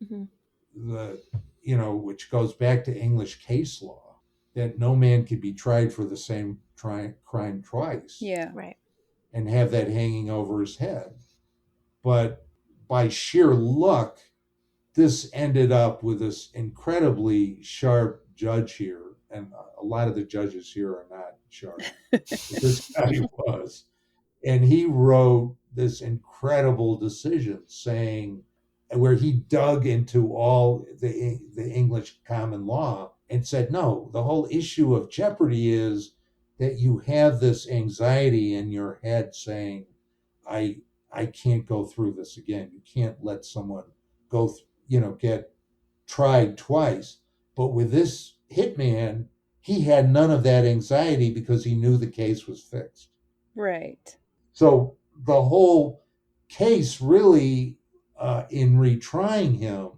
is? Which goes back to English case law, that no man can be tried for the same crime twice. Yeah. Right. And have that hanging over his head. But by sheer luck, this ended up with this incredibly sharp judge here. And a lot of the judges here are not sharp. But this guy was. And he wrote this incredible decision saying, where he dug into all the English common law and said, no, the whole issue of jeopardy is that you have this anxiety in your head saying, I can't go through this again. You can't let someone go, get tried twice. But with this hitman, he had none of that anxiety because he knew the case was fixed. Right. So the whole case really, in retrying him,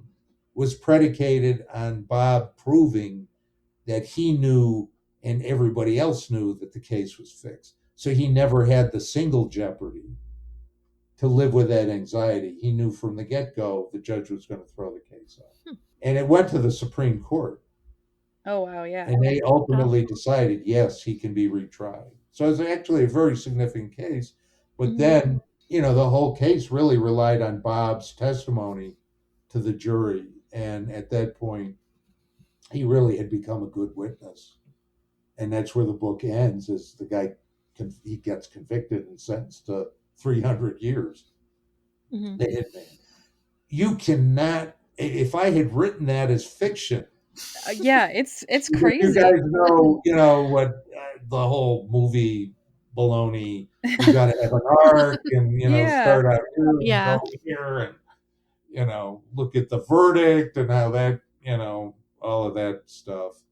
was predicated on Bob proving that he knew and everybody else knew that the case was fixed. So he never had the single jeopardy to live with that anxiety. He knew from the get-go the judge was going to throw the case out. And it went to the Supreme Court. Oh, wow, yeah. And they ultimately decided, yes, he can be retried. So it's actually a very significant case. But then, the whole case really relied on Bob's testimony to the jury. And at that point, he really had become a good witness. And that's where the book ends, is the guy, he gets convicted and sentenced to 300 years. The hitman. You cannot, if I had written that as fiction. Yeah, it's crazy. You guys know, what the whole movie baloney, you got to have an arc and, start out here and go here. look at the verdict and how that, all of that stuff.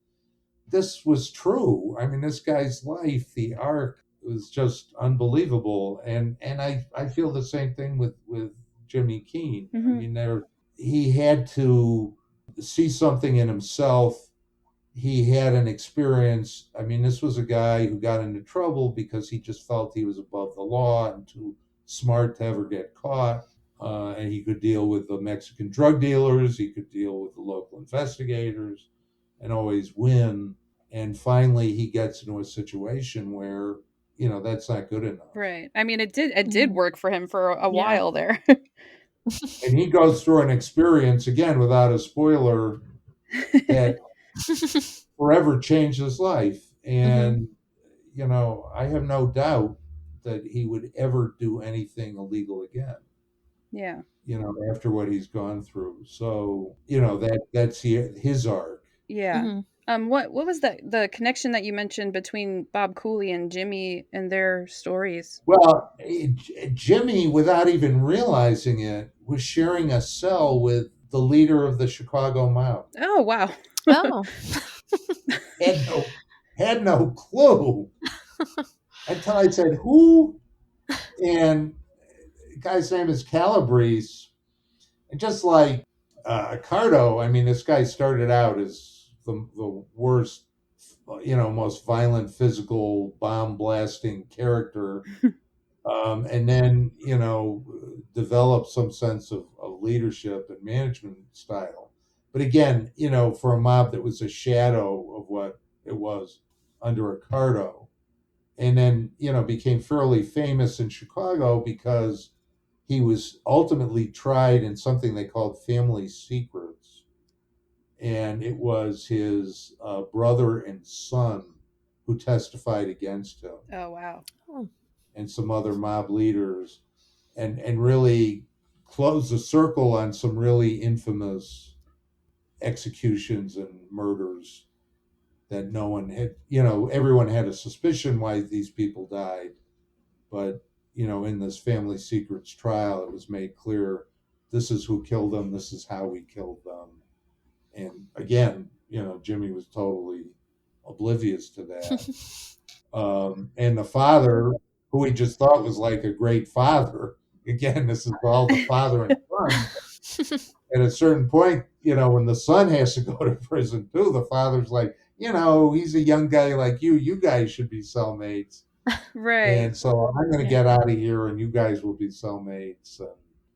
This was true. I mean, this guy's life, the arc was just unbelievable. And I feel the same thing with Jimmy Keene. I mean, he had to see something in himself. He had an experience. I mean, this was a guy who got into trouble because he just felt he was above the law and too smart to ever get caught. And he could deal with the Mexican drug dealers, he could deal with the local investigators and always win. And finally, he gets into a situation where, that's not good enough. Right. I mean, it did work for him for a while there. And he goes through an experience, again, without a spoiler, that forever changed his life. And, I have no doubt that he would ever do anything illegal again. Yeah. After what he's gone through. So, that's his arc. Yeah. What was the connection that you mentioned between Bob Cooley and Jimmy and their stories? Well, Jimmy, without even realizing it, was sharing a cell with the leader of the Chicago mob. Oh, wow. Oh. Had no clue until I said, who? And the guy's name is Calabrese. And just like Cardo, I mean, this guy started out as the worst, most violent physical bomb blasting character. And then, developed some sense of leadership and management style. But again, for a mob that was a shadow of what it was under Ricardo. And then, became fairly famous in Chicago because he was ultimately tried in something they called family secrets. And it was his brother and son who testified against him. Oh, wow. And some other mob leaders, and really closed the circle on some really infamous executions and murders that no one had, everyone had a suspicion why these people died. But, in this family secrets trial, it was made clear this is who killed them, this is how we killed them. And again, Jimmy was totally oblivious to that. And the father, who he just thought was like a great father. Again, this is all the father and son. At a certain point, when the son has to go to prison too, the father's like, he's a young guy like you. You guys should be cellmates. Right. And so I'm going to get out of here and you guys will be cellmates.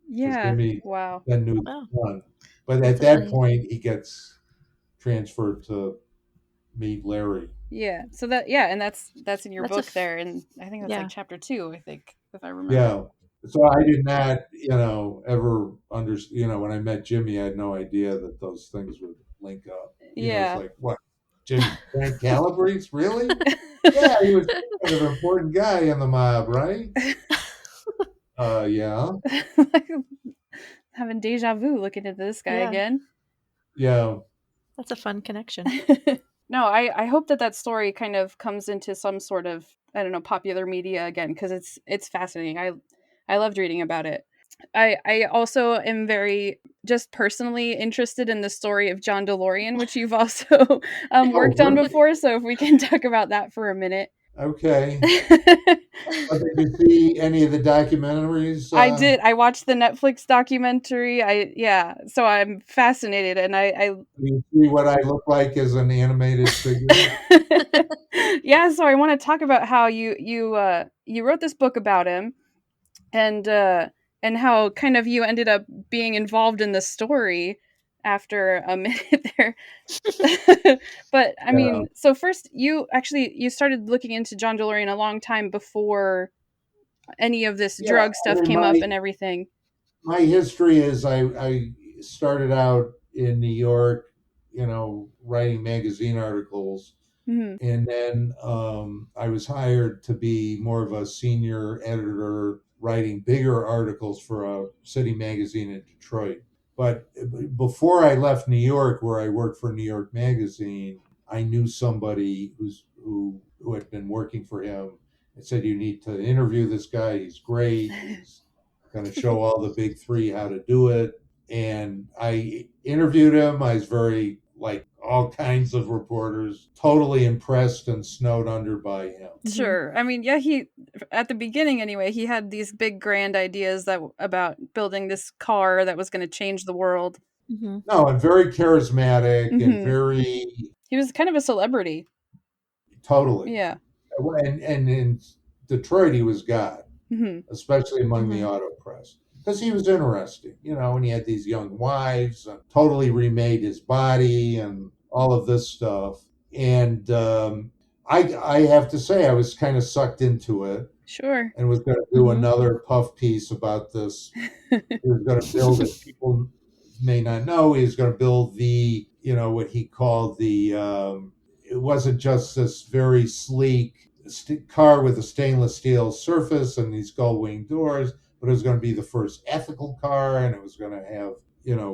Jimmy then knew the son. But at that point, he gets transferred to meet Larry. Yeah. So and that's in your book there, and I think that's like chapter 2, I think, if I remember. Yeah. So I did not, ever understand, when I met Jimmy, I had no idea that those things would link up. It's like, what? Jimmy Frank Calabrese? Really? Yeah, he was kind of an important guy in the mob, right? Yeah. Having deja vu looking at this guy again. Yeah. That's a fun connection. No, I hope that story kind of comes into some sort of, I don't know, popular media again, because it's fascinating. I loved reading about it. I also am very just personally interested in the story of John DeLorean, which you've also worked on before. So if we can talk about that for a minute. Okay. Did you see any of the documentaries? I did. I watched the Netflix documentary. So I'm fascinated, and Do you see what I look like as an animated figure? Yeah. So I want to talk about how you wrote this book about him, and how kind of you ended up being involved in the story after a minute there. But I mean, so first you started looking into John DeLorean a long time before any of this drug stuff came up and everything. My history is I started out in New York, writing magazine articles. Mm-hmm. And then I was hired to be more of a senior editor, writing bigger articles for a city magazine in Detroit. But before I left New York, where I worked for New York Magazine, I knew somebody who had been working for him and said, you need to interview this guy. He's great. He's going to show all the big three how to do it. And I interviewed him. I was very, like all kinds of reporters, totally impressed and snowed under by him. Sure. I mean, yeah, he, at the beginning anyway, he had these big grand ideas that about building this car that was going to change the world. No, and very charismatic and very. He was kind of a celebrity. Totally. Yeah. And in Detroit, he was God, especially among the auto press, because he was interesting, and he had these young wives, and totally remade his body and all of this stuff. And I have to say, I was kind of sucked into it. Sure. And was going to do another puff piece about this. He was going to build it. People may not know he was going to build the, what he called the, it wasn't just this very sleek car with a stainless steel surface and these gull wing doors, but it was going to be the first ethical car, and it was going to have,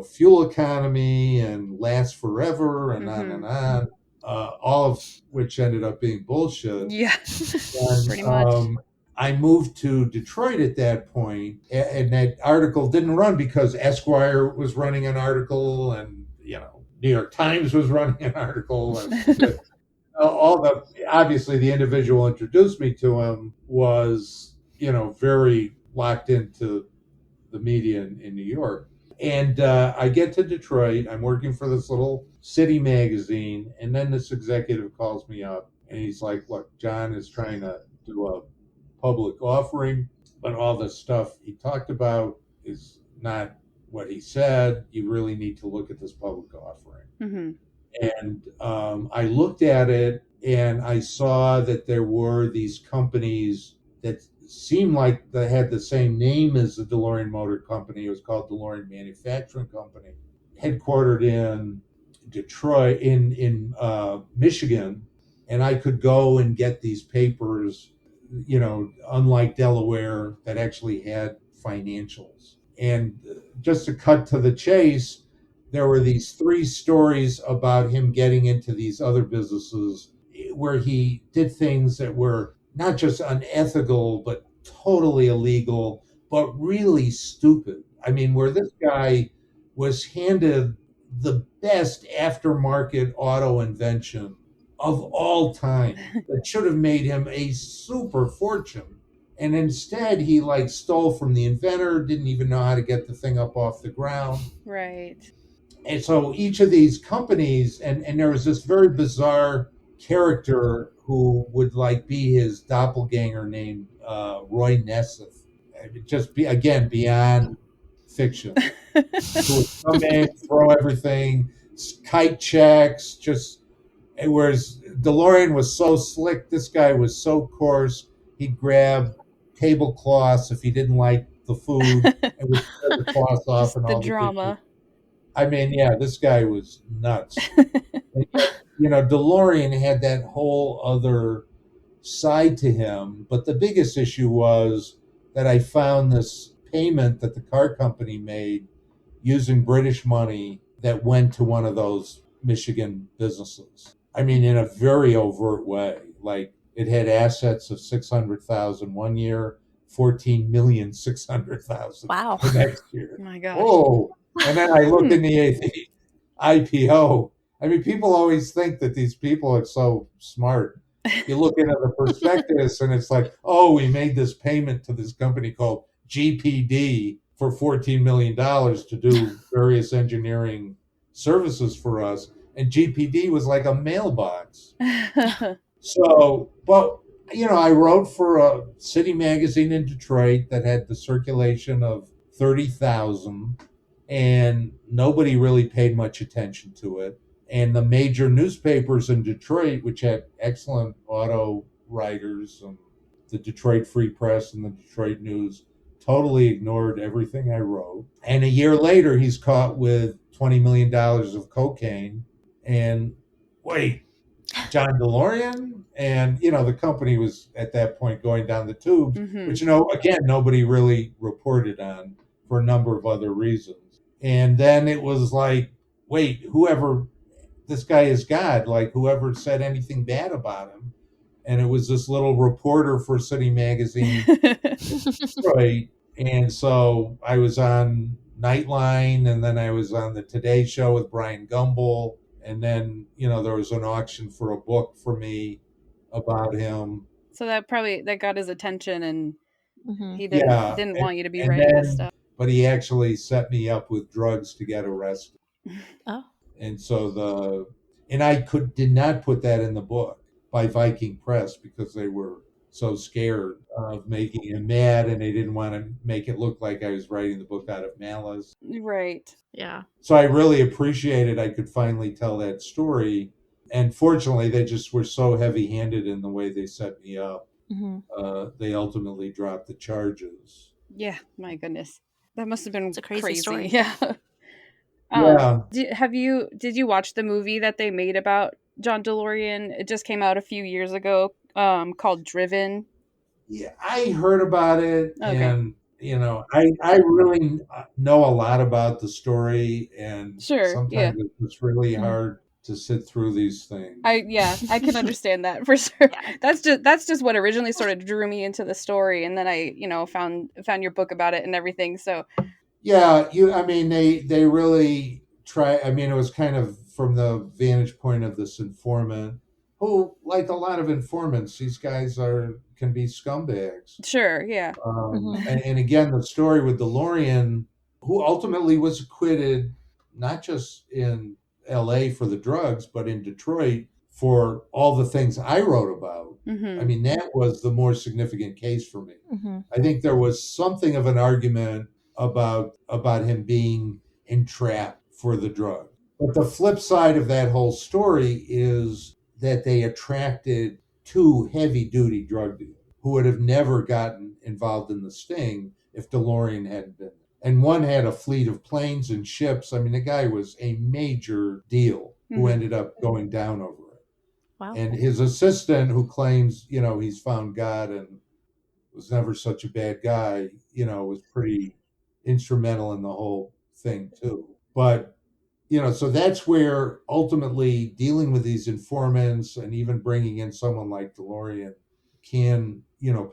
fuel economy and last forever and on and on, all of which ended up being bullshit. Yeah, and, pretty much. I moved to Detroit at that point, and that article didn't run because Esquire was running an article, and New York Times was running an article, and obviously the individual introduced me to him was very locked into the media in New York. And I get to Detroit. I'm working for this little city magazine, and then this executive calls me up, and he's like, "Look, John is trying to do a public offering, but all the stuff he talked about is not what he said. You really need to look at this public offering." And I looked at it, and I saw that there were these companies that seemed like they had the same name as the DeLorean Motor Company. It was called DeLorean Manufacturing Company, headquartered in Detroit, in Michigan. And I could go and get these papers, unlike Delaware, that actually had financials. And just to cut to the chase, there were these 3 stories about him getting into these other businesses where he did things that were not just unethical, but totally illegal, but really stupid. I mean, where this guy was handed the best aftermarket auto invention of all time that should have made him a super fortune. And instead, he stole from the inventor, didn't even know how to get the thing up off the ground. Right. And so each of these companies, and there was this very bizarre character who would be his doppelganger named Roy Nesseth. Just again, beyond fiction. Who would come in, throw everything, kite checks, whereas DeLorean was so slick, this guy was so coarse, he'd grab tablecloths if he didn't like the food and would tear the cloth off. Just and the all drama. I mean, yeah, this guy was nuts. And yet, DeLorean had that whole other side to him. But the biggest issue was that I found this payment that the car company made using British money that went to one of those Michigan businesses. I mean, in a very overt way. It had assets of 600,000 one year, 14,600,000 Wow. the next year. Oh my gosh. Whoa. And then I looked in the IPO. I mean, people always think that these people are so smart. You look into the prospectus and it's like, oh, we made this payment to this company called GPD for $14 million to do various engineering services for us. And GPD was like a mailbox. So, but, I wrote for a city magazine in Detroit that had the circulation of 30,000. And nobody really paid much attention to it. And the major newspapers in Detroit, which had excellent auto writers, the Detroit Free Press and the Detroit News, totally ignored everything I wrote. And a year later, he's caught with $20 million of cocaine. And wait, John DeLorean? And, the company was at that point going down the tubes, which, again, nobody really reported on for a number of other reasons. And then it was like, wait, this guy is God, whoever said anything bad about him. And it was this little reporter for City Magazine. Right. And so I was on Nightline, and then I was on the Today Show with Brian Gumbel, and then there was an auction for a book for me about him. So that got his attention, and he Yeah, didn't want you to be and writing this then, stuff. but he actually set me up with drugs to get arrested. Oh. And so I did not put that in the book by Viking Press because they were so scared of making him mad, and they didn't want to make it look like I was writing the book out of malice. Right. Yeah. So I really appreciated I could finally tell that story. And fortunately, they just were so heavy-handed in the way they set me up. They ultimately dropped the charges. Yeah, my goodness. That must have been It's a crazy story. Yeah. Yeah. Did you watch the movie that they made about John DeLorean? It just came out a few years ago, called Driven. Yeah, I heard about it, Okay. and I really know a lot about the story, and sometimes it's really hard to sit through these things. I can understand that for sure. Yeah. That's just what originally sort of drew me into the story, and then I found your book about it and everything. So yeah, they really try. I mean, it was kind of from the vantage point of this informant who, like a lot of informants, these guys can be scumbags. Sure, yeah. And again, the story with DeLorean, who ultimately was acquitted, not just in LA for the drugs, but in Detroit for all the things I wrote about. I mean, that was the more significant case for me. I think there was something of an argument about him being entrapped for the drug. But the flip side of that whole story is that they attracted two heavy-duty drug dealers who would have never gotten involved in the sting if DeLorean hadn't been there. And one had a fleet of planes and ships. I mean, the guy was a major deal who ended up going down over it. Wow. And his assistant, who claims, he's found God and was never such a bad guy, was pretty instrumental in the whole thing too. But so that's where ultimately dealing with these informants and even bringing in someone like DeLorean can,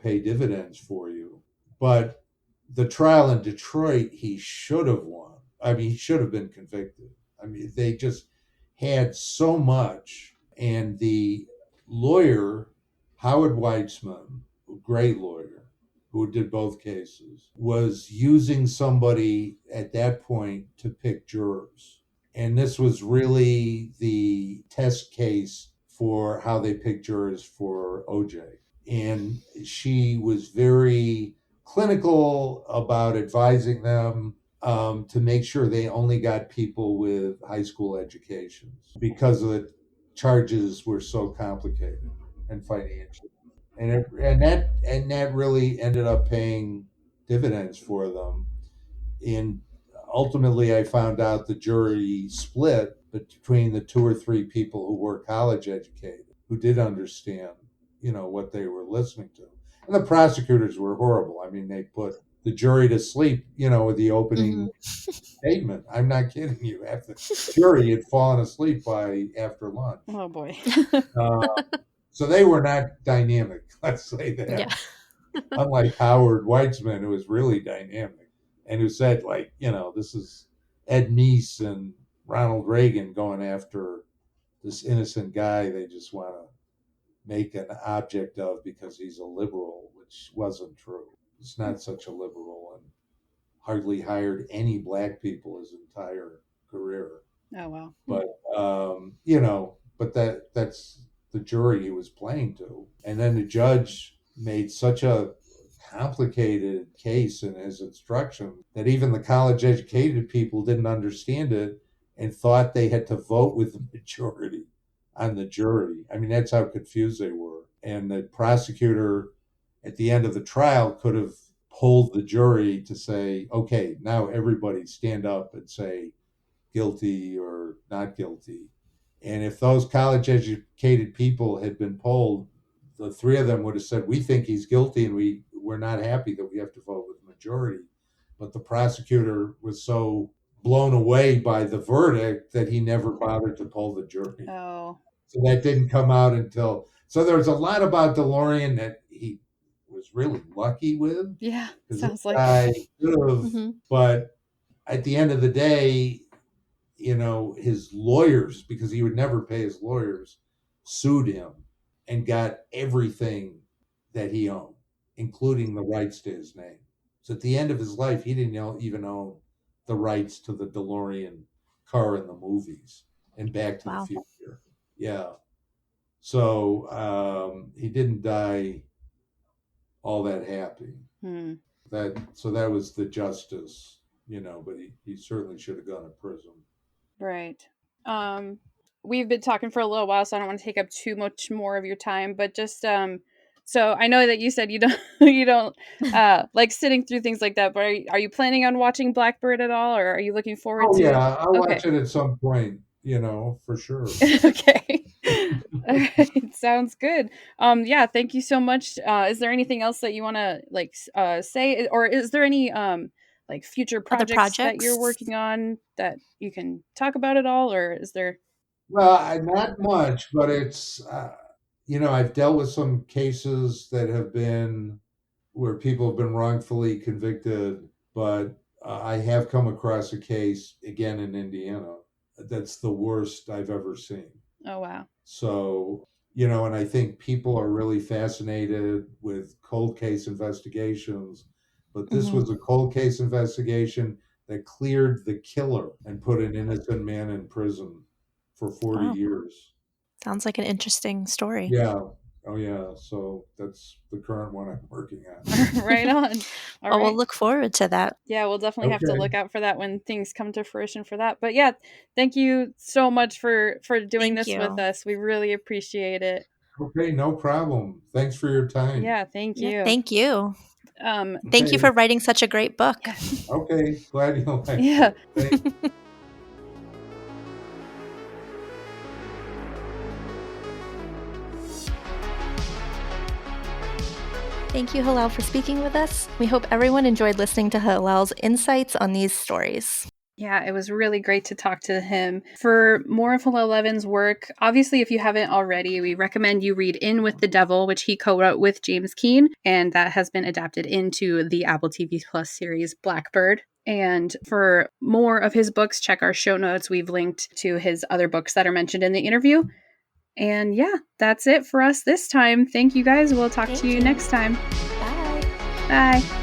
pay dividends for you. But the trial in Detroit, he should have won. I mean, he should have been convicted. I mean, they just had so much. And the lawyer, Howard Weitzman, a great lawyer who did both cases, was using somebody at that point to pick jurors. And this was really the test case for how they picked jurors for OJ. And she was very clinical about advising them to make sure they only got people with high school educations because the charges were so complicated and financial. And that really ended up paying dividends for them. And ultimately, I found out the jury split between the two or three people who were college educated, who did understand, what they were listening to. And the prosecutors were horrible. I mean, they put the jury to sleep, with the opening statement. I'm not kidding you. Half the jury had fallen asleep by after lunch. Oh boy. So they were not dynamic. Let's say that. Yeah. Unlike Howard Weitzman, who was really dynamic and who said, like, this is Ed Meese and Ronald Reagan going after this innocent guy they just want to make an object of because he's a liberal, which wasn't true. He's not such a liberal and hardly hired any black people his entire career. Oh, wow. But that's the jury he was playing to. And then the judge made such a complicated case in his instruction that even the college educated people didn't understand it and thought they had to vote with the majority on the jury. I mean, that's how confused they were. And the prosecutor at the end of the trial could have pulled the jury to say, okay, now everybody stand up and say guilty or not guilty. And if those college educated people had been polled, the three of them would have said, we think he's guilty and we're not happy that we have to vote with majority. But the prosecutor was so blown away by the verdict that he never bothered to poll the jury. Oh. So that didn't come out until... So there's a lot about DeLorean that he was really lucky with. Yeah, sounds like... But at the end of the day, his lawyers, because he would never pay his lawyers, sued him and got everything that he owned, including the rights to his name. So at the end of his life, he didn't even own the rights to the DeLorean car in the movies and Back to the Future. Yeah. So he didn't die all that happy. That was the justice, but he certainly should have gone to prison. Right. We've been talking for a little while, so I don't want to take up too much more of your time, but just so I know that you said you don't like sitting through things like that, but are you planning on watching Blackbird at all, or are you looking forward to? Yeah, I'll watch it at some point, for sure. Okay. All right. Sounds good. Yeah, thank you so much. Is there anything else that you want to say, or is there any like future projects that you're working on that you can talk about at all, or is there? Well, not much, but it's I've dealt with some cases that have been where people have been wrongfully convicted, but I have come across a case again in Indiana that's the worst I've ever seen. Oh, wow. So, and I think people are really fascinated with cold case investigations, but this was a cold case investigation that cleared the killer and put an innocent man in prison for 40 years. Sounds like an interesting story. Yeah. Oh, yeah. So that's the current one I'm working on. Right on. All right. We'll look forward to that. Yeah, we'll definitely have to look out for that when things come to fruition for that. But yeah, thank you so much for doing this with us. We really appreciate it. Okay, no problem. Thanks for your time. Yeah, thank you. Yeah, thank you. Thank you for writing such a great book. Okay, glad you liked it. Yeah. Thank you, Hillel, for speaking with us. We hope everyone enjoyed listening to Hillel's insights on these stories. Yeah, it was really great to talk to him. For more of Hillel Levin's work, obviously, if you haven't already, we recommend you read In with the Devil, which he co-wrote with James Keene, and that has been adapted into the Apple TV Plus series Blackbird. And for more of his books, check our show notes. We've linked to his other books that are mentioned in the interview. And yeah, that's it for us this time. Thank you guys. We'll talk to you next time. Bye. Bye.